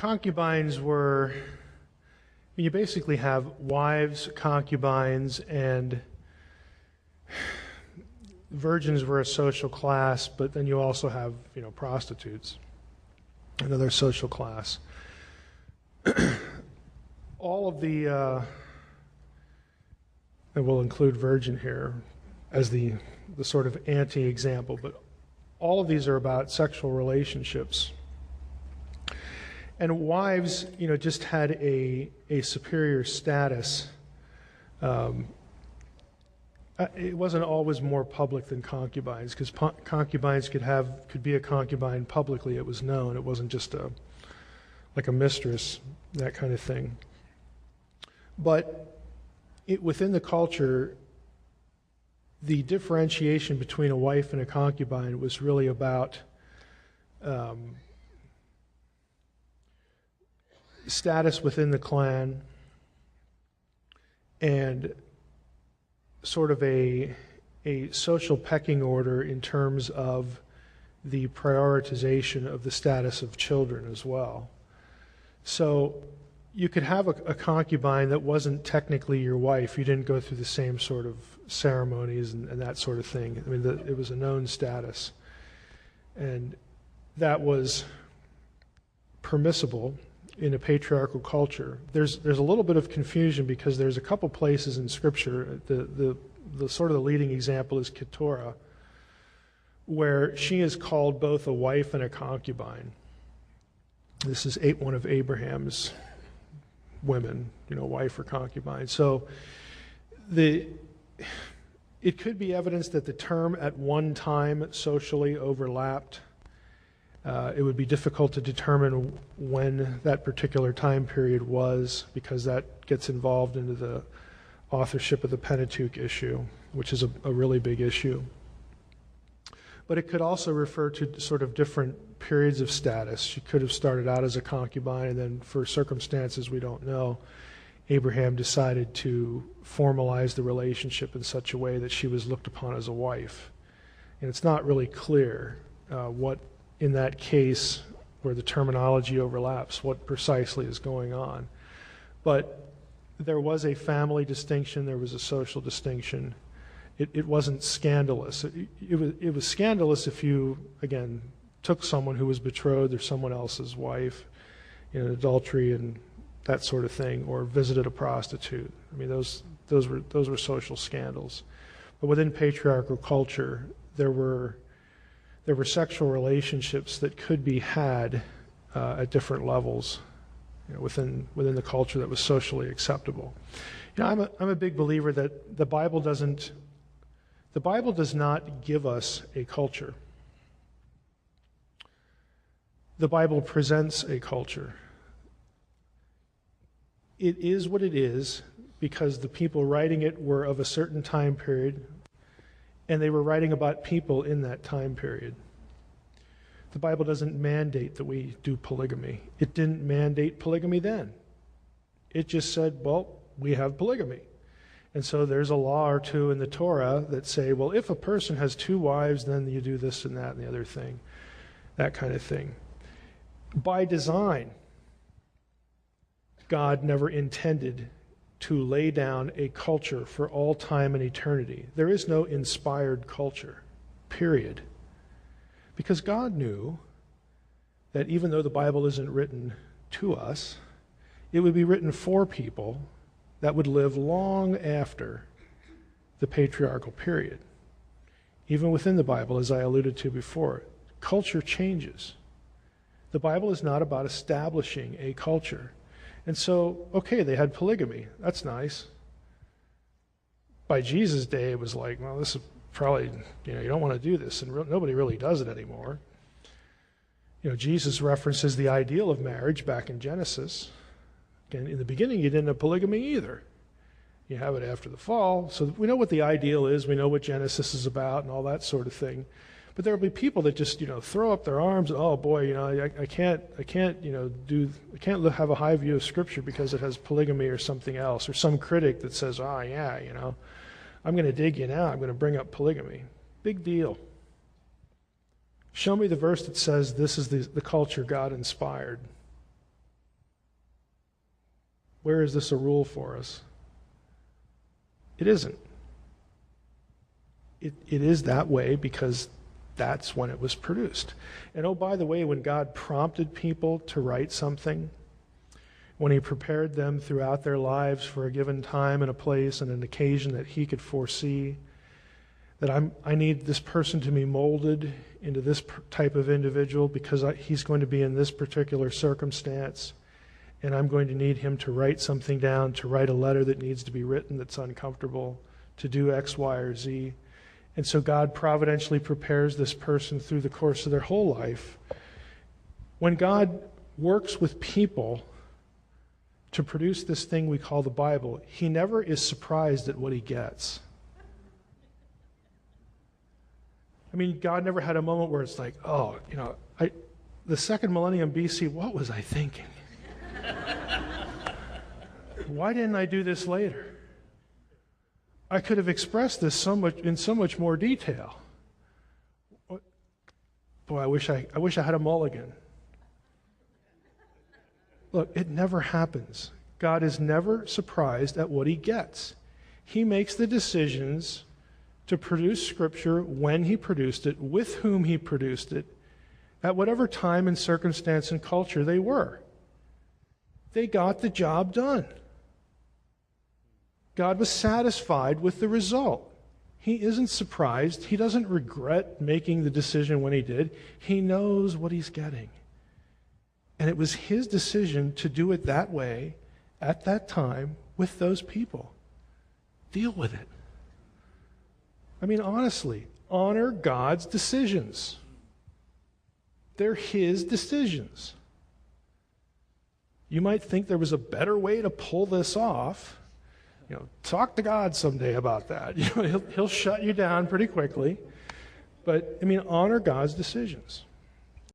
concubines were, you basically have wives, concubines, and virgins were a social class, but then you also have, prostitutes, another social class. All of the, and we'll include virgin here as the sort of anti-example, but all of these are about sexual relationships. And wives, just had a superior status. It wasn't always more public than concubines, because concubines could be a concubine publicly. It was known. It wasn't just like a mistress, that kind of thing. But within the culture, the differentiation between a wife and a concubine was really about status within the clan and sort of a social pecking order in terms of the prioritization of the status of children as well. So you could have a concubine that wasn't technically your wife. You didn't go through the same sort of ceremonies and that sort of thing. I mean, it was a known status. And that was permissible in a patriarchal culture. There's a little bit of confusion because there's a couple places in Scripture, the sort of the leading example is Keturah, where she is called both a wife and a concubine. This is one of Abraham's women, wife or concubine. So it could be evidence that the term at one time socially overlapped. It would be difficult to determine when that particular time period was, because that gets involved into the authorship of the Pentateuch issue, which is a really big issue. But it could also refer to sort of different periods of status. She could have started out as a concubine, and then for circumstances we don't know, Abraham decided to formalize the relationship in such a way that she was looked upon as a wife. And it's not really clear what, in that case, where the terminology overlaps, what precisely is going on. But there was a family distinction, there was a social distinction. It wasn't scandalous. It was scandalous if you, again, took someone who was betrothed or someone else's wife in adultery and that sort of thing, or visited a prostitute. I mean, those were social scandals. But within patriarchal culture, there were sexual relationships that could be had at different levels, within the culture that was socially acceptable. I'm a big believer that the Bible does not give us a culture. The Bible presents a culture. It is what it is because the people writing it were of a certain time period, and they were writing about people in that time period. The Bible doesn't mandate that we do polygamy. It didn't mandate polygamy then. It just said, well, we have polygamy. And so there's a law or two in the Torah that say, well, if a person has two wives, then you do this and that and the other thing, that kind of thing. By design, God never intended to lay down a culture for all time and eternity. There is no inspired culture, period. Because God knew that even though the Bible isn't written to us, it would be written for people that would live long after the patriarchal period. Even within the Bible, as I alluded to before, culture changes. The Bible is not about establishing a culture. And so, okay, they had polygamy. That's nice. By Jesus' day, it was like, well, this is probably, you don't want to do this, and nobody really does it anymore. Jesus references the ideal of marriage back in Genesis. Again, in the beginning, you didn't have polygamy either. You have it after the fall. So we know what the ideal is. We know what Genesis is about and all that sort of thing. But there will be people that just, throw up their arms. Oh boy, I can't have a high view of Scripture because it has polygamy or something else. Or some critic that says, I'm going to dig you now. I'm going to bring up polygamy. Big deal. Show me the verse that says this is the culture God inspired. where is this a rule for us? It isn't. It is that way because that's when it was produced. And oh, by the way, when God prompted people to write something, when he prepared them throughout their lives for a given time and a place and an occasion that he could foresee, that I need this person to be molded into this type of individual because he's going to be in this particular circumstance, and I'm going to need him to write something down, to write a letter that needs to be written that's uncomfortable, to do X, Y, or Z. And so God providentially prepares this person through the course of their whole life. When God works with people to produce this thing we call the Bible, he never is surprised at what he gets. I mean, God never had a moment where it's like, oh, the second millennium BC, what was I thinking? Why didn't I do this later? I could have expressed this in so much more detail. Boy, I wish I had a mulligan. Look, it never happens. God is never surprised at what he gets. He makes the decisions to produce Scripture when he produced it, with whom he produced it, at whatever time and circumstance and culture they were. They got the job done. God was satisfied with the result. He isn't surprised. He doesn't regret making the decision when he did. He knows what he's getting. And it was his decision to do it that way, at that time, with those people. Deal with it. I mean, honestly, honor God's decisions. They're his decisions. You might think there was a better way to pull this off. Talk to God someday about that. He'll shut you down pretty quickly. But, honor God's decisions.